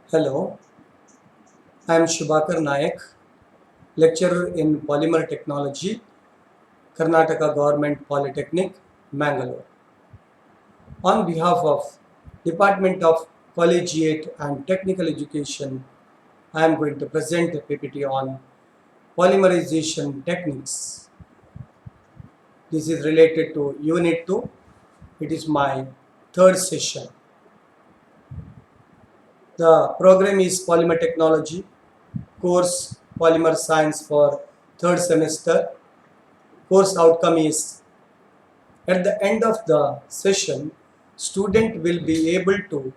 Hello, I am Shubhakar Nayak, lecturer in Polymer Technology, Karnataka Government Polytechnic, Mangalore. On behalf of Department of Collegiate and Technical Education, I am going to present a PPT on polymerization techniques. This is related to Unit 2. It is my third session. The program is Polymer Technology, course Polymer Science for third semester. Course outcome is at the end of the session, student will be able to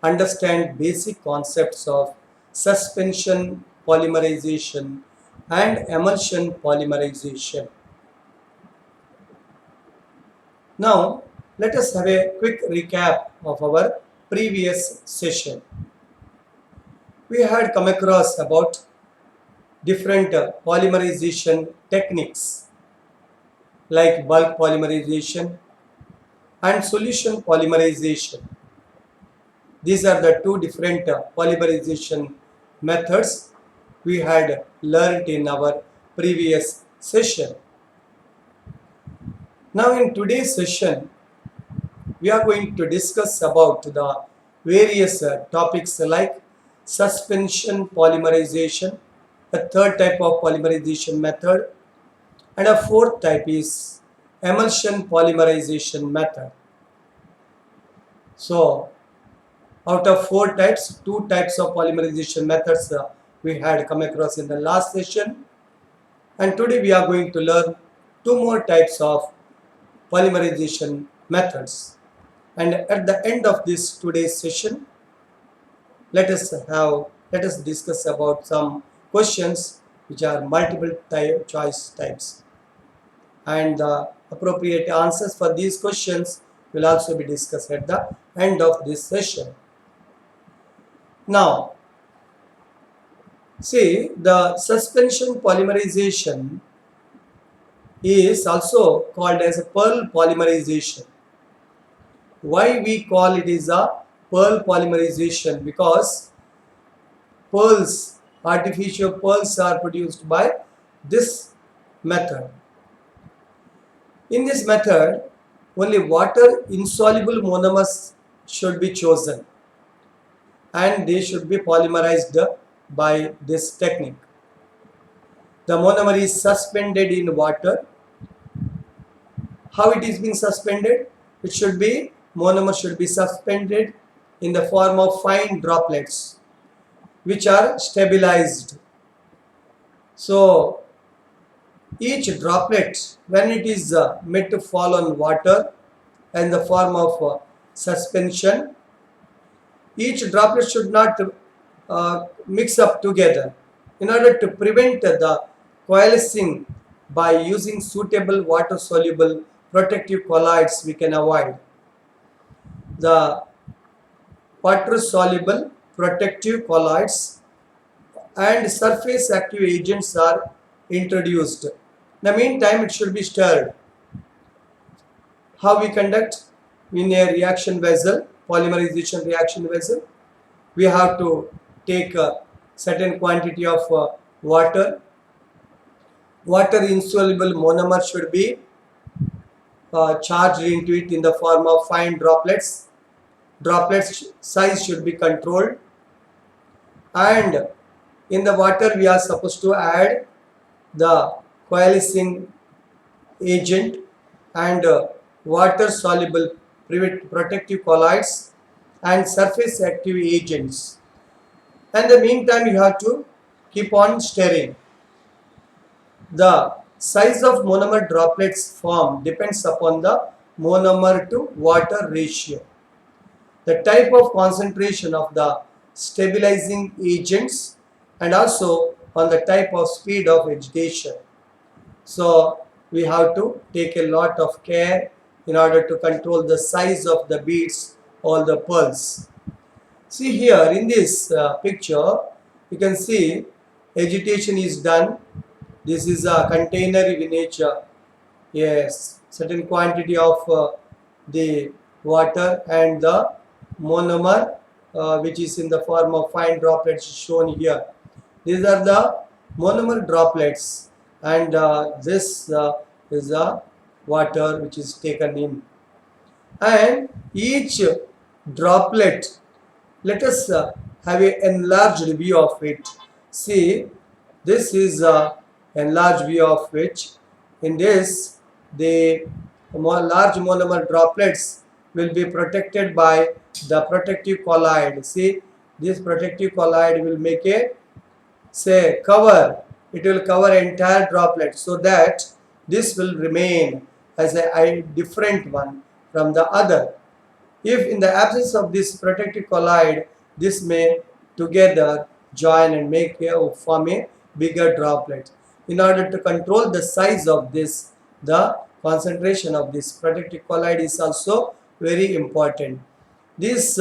understand basic concepts of suspension polymerization and emulsion polymerization. Now, let us have a quick recap of our previous session. We had come across about different polymerization techniques like bulk polymerization and solution polymerization. These are the two different polymerization methods we had learned in our previous session. Now in today's session, we are going to discuss about the various topics like suspension polymerization, a third type of polymerization method, and a fourth type is emulsion polymerization method. So out of four types, two types of polymerization methods we had come across in the last session, and today we are going to learn two more types of polymerization methods. And at the end of this today's session, let us discuss about some questions which are multiple choice types, and the appropriate answers for these questions will also be discussed at the end of this session. Now, see, the suspension polymerization is also called as a pearl polymerization. Why we call it is a pearl polymerization? Because pearls, artificial pearls are produced by this method. In this method, only water insoluble monomers should be chosen and they should be polymerized by this technique. The monomer is suspended in water. How it is being suspended? Monomer should be suspended in the form of fine droplets which are stabilized. So each droplet, when it is made to fall on water in the form of suspension, each droplet should not mix up together. In order to prevent the coalescing by using suitable water soluble protective colloids, we can avoid. The water soluble protective colloids and surface active agents are introduced. In the meantime, it should be stirred. How we conduct? In a reaction vessel, polymerization reaction vessel, we have to take a certain quantity of water. Water insoluble monomer should be charged into it in the form of fine droplets. Droplets size should be controlled, and in the water we are supposed to add the coalescing agent and water soluble protective colloids and surface active agents. And in the meantime, you have to keep on stirring. The size of monomer droplets formed depends upon the monomer to water ratio, the type of concentration of the stabilizing agents, and also on the type of speed of agitation. So we have to take a lot of care in order to control the size of the beads or the pearls. See here in this picture, you can see agitation is done. This is a container in which yes, certain quantity of the water and the monomer which is in the form of fine droplets shown here. These are the monomer droplets, and this is the water which is taken in. And each droplet, let us have an enlarged view of it. See, this is a enlarged view of which in this the large monomer droplets will be protected by the protective colloid. See, this protective colloid will make a say cover. It will cover entire droplet so that this will remain as a different one from the other. If in the absence of this protective colloid, this may together join and make form a bigger droplet. In order to control the size of this, the concentration of this protective colloid is also very important. This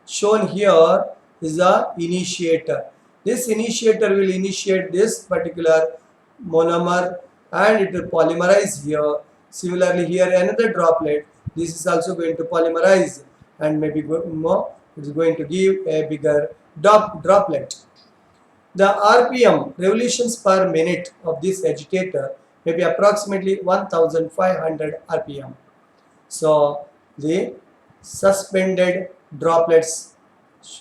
shown here is a initiator. This initiator will initiate this particular monomer and it will polymerize here. Similarly, here another droplet. This is also going to polymerize and maybe more. It is going to give a bigger droplet. The RPM, revolutions per minute, of this agitator may be approximately 1500 RPM. So the suspended droplets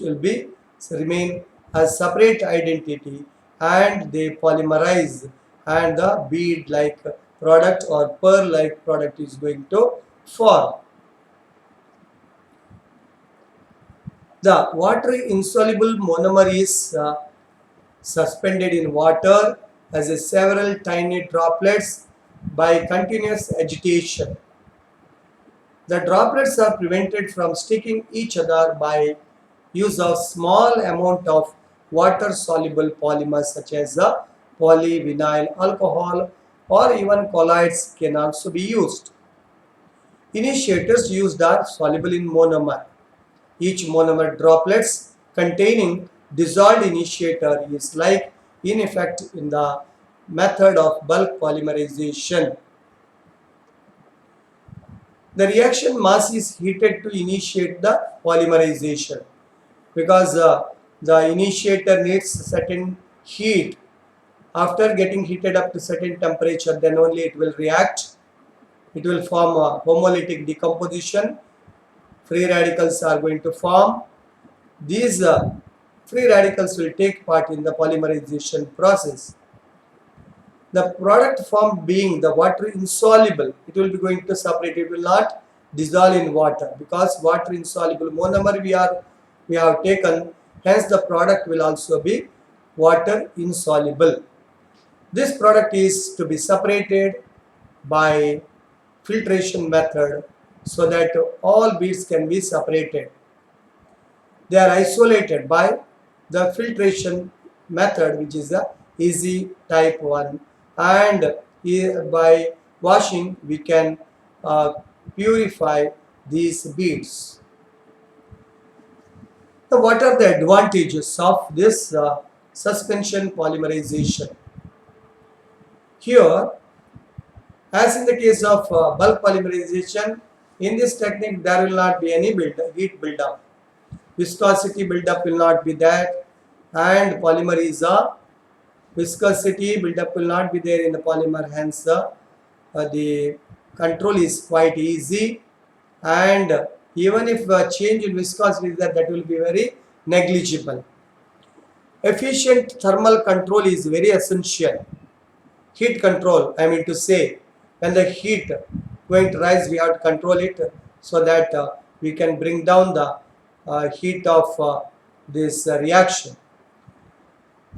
will be remain as separate identity and they polymerize and the bead like product or pearl like product is going to form. The water insoluble monomer is suspended in water as a several tiny droplets by continuous agitation. The droplets are prevented from sticking each other by use of small amount of water-soluble polymers such as the polyvinyl alcohol or even colloids can also be used. Initiators used are soluble in monomer. Each monomer droplets containing dissolved initiator is like in effect in the method of bulk polymerization. The reaction mass is heated to initiate the polymerization because the initiator needs certain heat. After getting heated up to certain temperature, then only it will react. It will form a homolytic decomposition. Free radicals are going to form. These free radicals will take part in the polymerization process. The product formed being the water insoluble, it will be going to separate. It will not dissolve in water because water insoluble monomer we have taken. Hence, the product will also be water insoluble. This product is to be separated by filtration method so that all beads can be separated. They are isolated by the filtration method, which is the easy type 1, and by washing we can purify these beads. Now, what are the advantages of this suspension polymerization? Here, as in the case of bulk polymerization, in this technique there will not be any heat buildup. Viscosity buildup will not be there, and polymer is a viscosity buildup will not be there in the polymer. Hence, the control is quite easy, and even if a change in viscosity is there, that will be very negligible. Efficient thermal control is very essential. Heat control, I mean to say, when the heat going to rise, we have to control it so that we can bring down the heat of this reaction.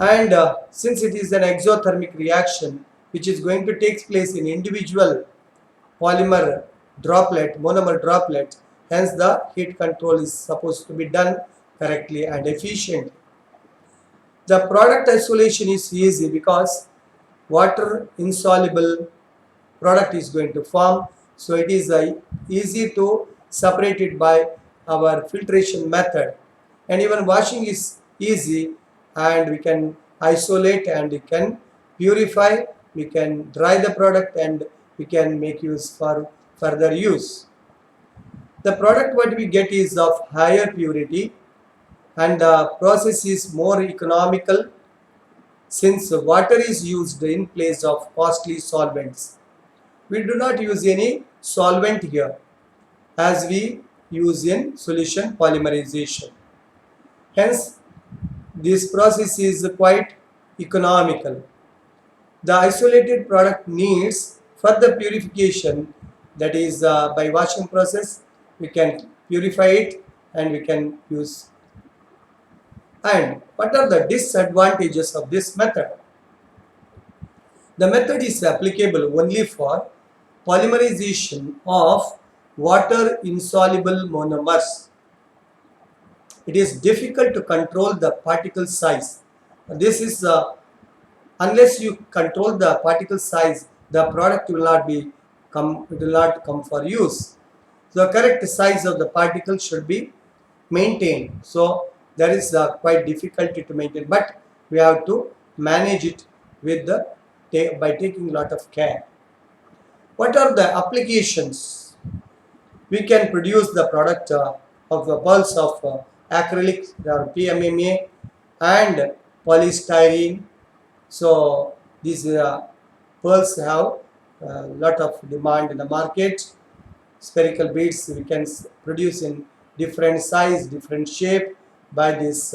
And since it is an exothermic reaction which is going to take place in individual polymer droplet, monomer droplet, hence the heat control is supposed to be done correctly and efficient. The product isolation is easy because water insoluble product is going to form, so it is easy to separate it by our filtration method, and even washing is easy, and we can isolate and we can purify, we can dry the product, and we can make use for further use. The product what we get is of higher purity, and the process is more economical since water is used in place of costly solvents. We do not use any solvent here as we use in solution polymerization. Hence, this process is quite economical. The isolated product needs further purification, that is by washing process we can purify it and we can use. And what are the disadvantages of this method? The method is applicable only for polymerization of water insoluble monomers. It is difficult to control the particle size. This is unless you control the particle size, the product will not come for use. The correct size of the particle should be maintained. So that is quite difficulty to maintain, but we have to manage it with the by taking lot of care. What are the applications? We can produce the product of the pulse of acrylic or PMMA and polystyrene. So these pearls have a lot of demand in the market. Spherical beads we can produce in different size, different shape by this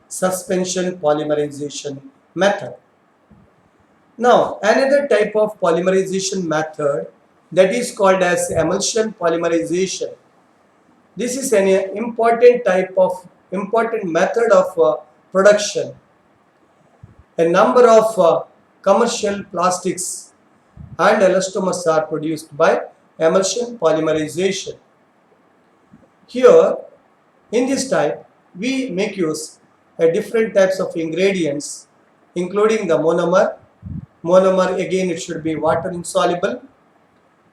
suspension polymerization method. Now another type of polymerization method, that is called as emulsion polymerization. This is an important method of production. A number of commercial plastics and elastomers are produced by emulsion polymerization. Here, in this type, we make use of different types of ingredients, including the monomer. Monomer, again, it should be water insoluble,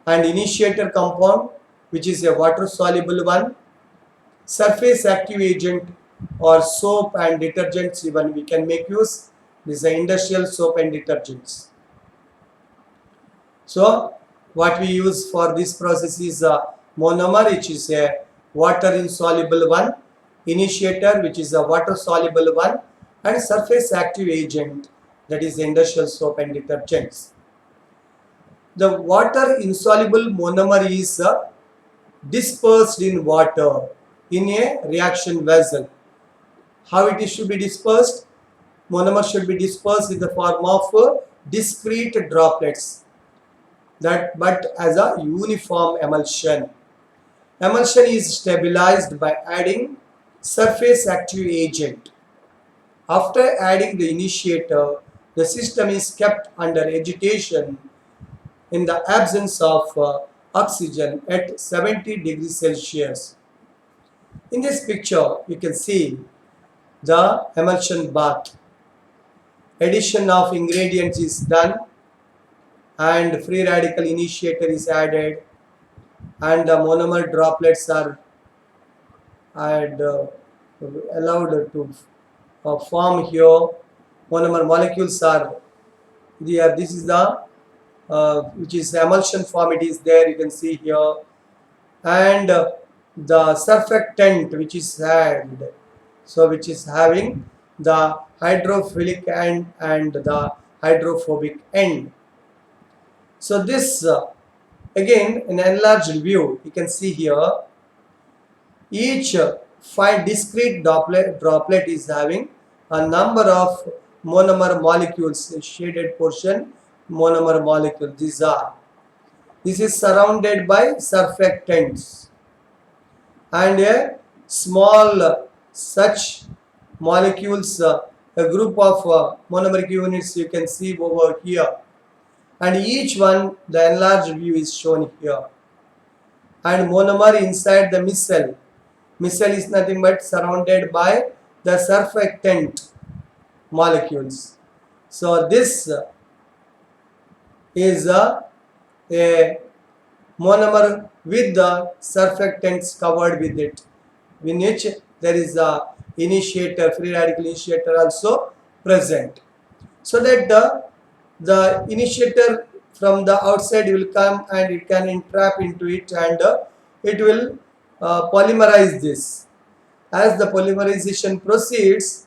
and initiator compound, which is a water soluble one. Surface active agent or soap and detergents, even we can make use. These are industrial soap and detergents. So what we use for this process is a monomer, which is a water insoluble one, initiator, which is a water soluble one, and surface active agent, that is industrial soap and detergents. The water insoluble monomer is dispersed in water in a reaction vessel. How it should be dispersed? Monomer should be dispersed in the form of discrete droplets, but as a uniform emulsion. Emulsion is stabilized by adding surface active agent. After adding the initiator, the system is kept under agitation in the absence of oxygen at 70 degrees Celsius. In this picture, you can see the emulsion bath. Addition of ingredients is done and free radical initiator is added, and the monomer droplets are allowed to form here. Monomer molecules are there. This is the which is the emulsion form, it is there, you can see here, and the surfactant which is added, so which is having the hydrophilic end and the hydrophobic end. So this again in enlarged view you can see here, each 5 discrete droplet is having a number of monomer molecules, shaded portion monomer molecule. This is surrounded by surfactants, and a small such molecules, a group of monomeric units you can see over here, and each one the enlarged view is shown here. And monomer inside the micelle. Micelle is nothing but surrounded by the surfactant molecules. So this is a monomer with the surfactants covered with it, in which there is a initiator, free radical initiator also present, so that the initiator from the outside will come and it can entrap into it, and it will polymerize this. As the polymerization proceeds,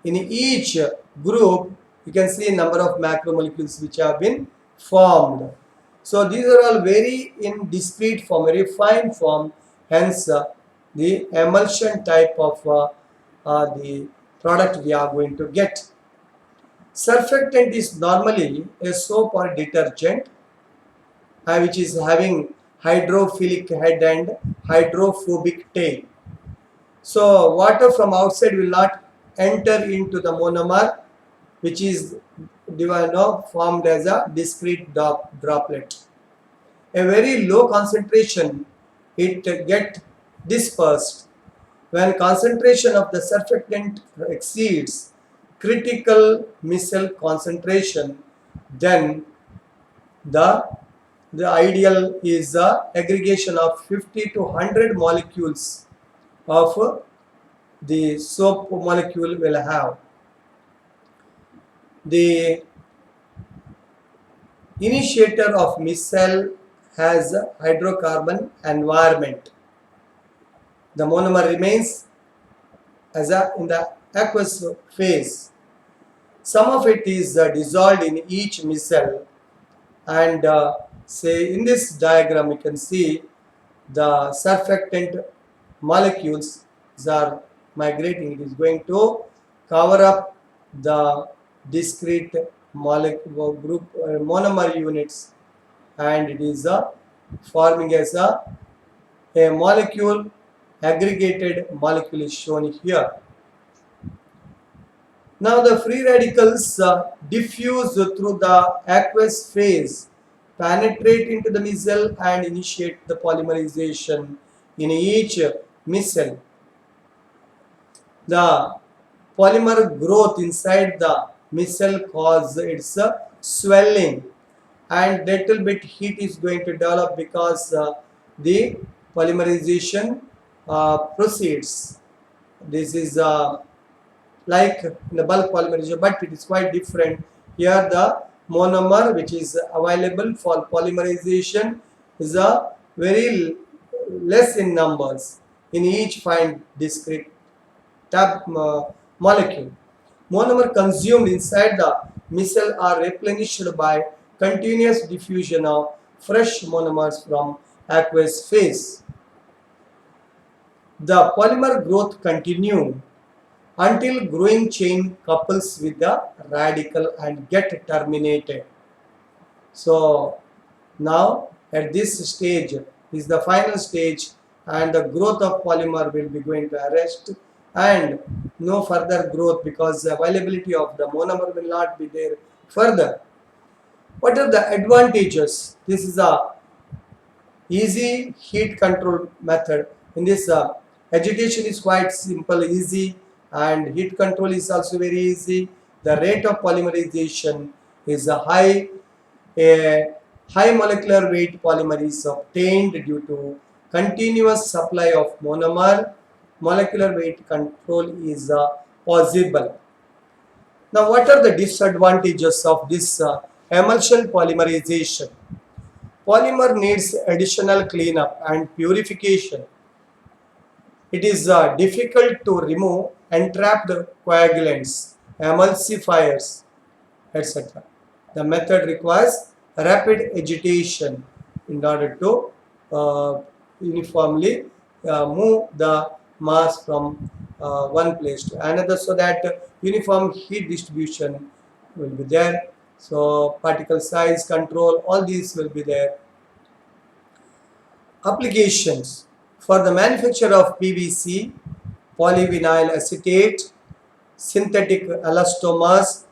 in each group, you can see a number of macromolecules which have been formed. So these are all very in discrete form, very fine form. Hence, the emulsion type of the product we are going to get. Surfactant is normally a soap or detergent which is having hydrophilic head and hydrophobic tail. So water from outside will not enter into the monomer, which is formed as a discrete droplet. A very low concentration, it get dispersed. When concentration of the surfactant exceeds critical micelle concentration, then the the ideal is the aggregation of 50 to 100 molecules of the soap molecule will have. The initiator of micelle has a hydrocarbon environment. The monomer remains in the aqueous phase. Some of it is dissolved in each micelle, and say in this diagram you can see the surfactant molecules are migrating. It is going to cover up the discrete molecule group monomer units, and it is forming as a molecule. Aggregated molecule is shown here. Now the free radicals diffuse through the aqueous phase, penetrate into the micelle and initiate the polymerization in each micelle. The polymer growth inside the micelle causes its swelling, and little bit heat is going to develop because the polymerization proceeds. This is like in the bulk polymerization, but it is quite different. Here the monomer which is available for polymerization is a very less in numbers. In each find discrete molecule. Monomer consumed inside the micelle are replenished by continuous diffusion of fresh monomers from aqueous phase. The polymer growth continues until growing chain couples with the radical and get terminated. So now at this stage is the final stage, and the growth of polymer will be going to arrest and no further growth because the availability of the monomer will not be there further. What are the advantages? This is a easy heat control method. In this agitation is quite simple, easy, and heat control is also very easy. The rate of polymerization is a high. A high molecular weight polymer is obtained due to continuous supply of monomer. Molecular weight control is possible. Now, what are the disadvantages of this emulsion polymerization? Polymer needs additional cleanup and purification. It is difficult to remove entrapped coagulants, emulsifiers, etc. The method requires rapid agitation in order to uniformly move the mass from one place to another, so that uniform heat distribution will be there. So particle size control, all these will be there. Applications: for the manufacture of PVC, polyvinyl acetate, synthetic elastomers,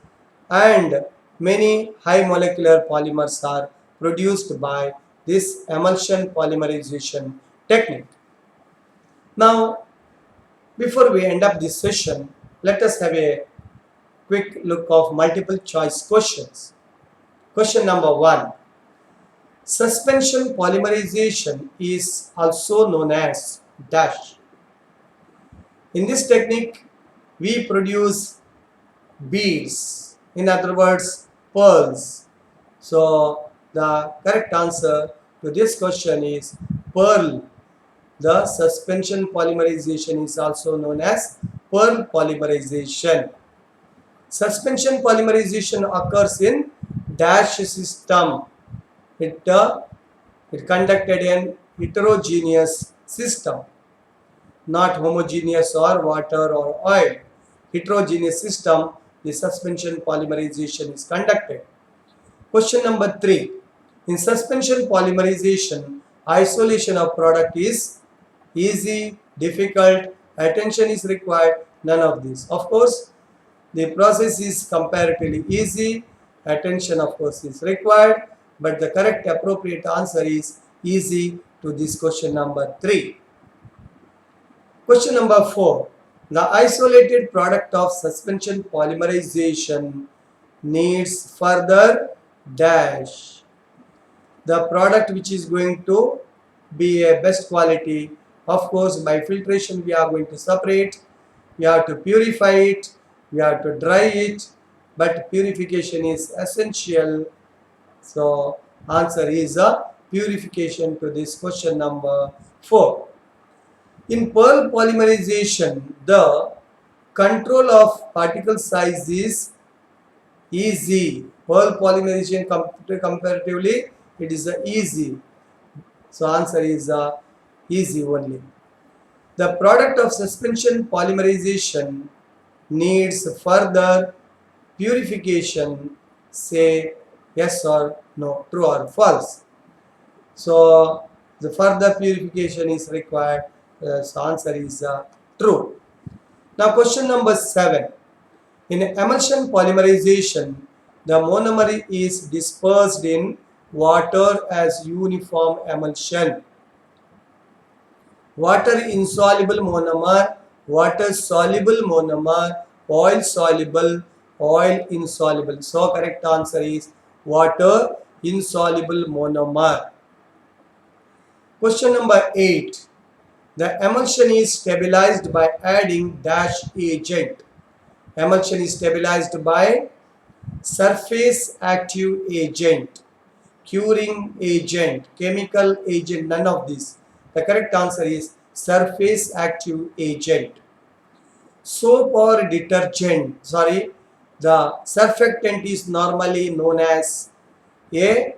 and many high molecular polymers are produced by this emulsion polymerization technique. Now, before we end up this session, let us have a quick look of multiple choice questions. Question number 1. Suspension polymerization is also known as dash. In this technique, we produce beads, in other words, pearls. So the correct answer to this question is pearl The suspension polymerization is also known as pearl polymerization. Suspension polymerization occurs in dash system. It conducted in heterogeneous system, not homogeneous or water or oil. Heterogeneous system, the suspension polymerization is conducted. Question number 3. In suspension polymerization, isolation of product is easy, difficult, attention is required, none of these. Of course, the process is comparatively easy, attention of course is required, but the correct appropriate answer is easy to this question number 3. Question number 4. The isolated product of suspension polymerization needs further dash. The product which is going to be a best quality, of course by filtration we are going to separate, we have to purify it, we have to dry it, but purification is essential. So answer is a purification to this question number 4. In pearl polymerization, the control of particle size is easy. Pearl polymerization comparatively it is easy. So answer is easy only. The product of suspension polymerization needs further purification. Say yes or no, true or false. So the further purification is required. So answer is true. Now question number 7. In emulsion polymerization, the monomer is dispersed in water as uniform emulsion. Water insoluble monomer, water soluble monomer, oil soluble, oil insoluble. So correct answer is water insoluble monomer. Question number 8. The emulsion is stabilized by adding dash agent. Emulsion is stabilized by surface active agent, curing agent, chemical agent, none of this. The correct answer is surface active agent. Soap or detergent, the surfactant is normally known as a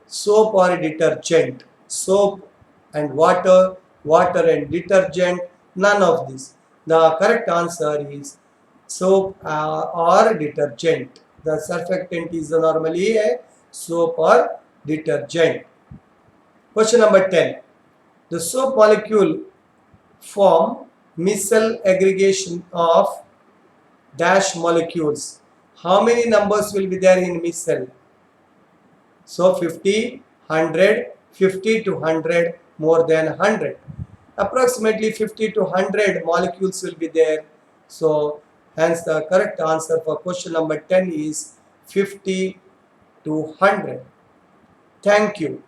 soap or detergent. Soap and water, water and detergent, none of this. The correct answer is soap or detergent. The surfactant is normally a soap or detergent. Question number 10. The soap molecule form micelle aggregation of dash molecules. How many numbers will be there in micelle? So 50, 100, 50 to 100, more than 100. Approximately 50 to 100 molecules will be there. So hence the correct answer for question number 10 is 50 to 100. Thank you.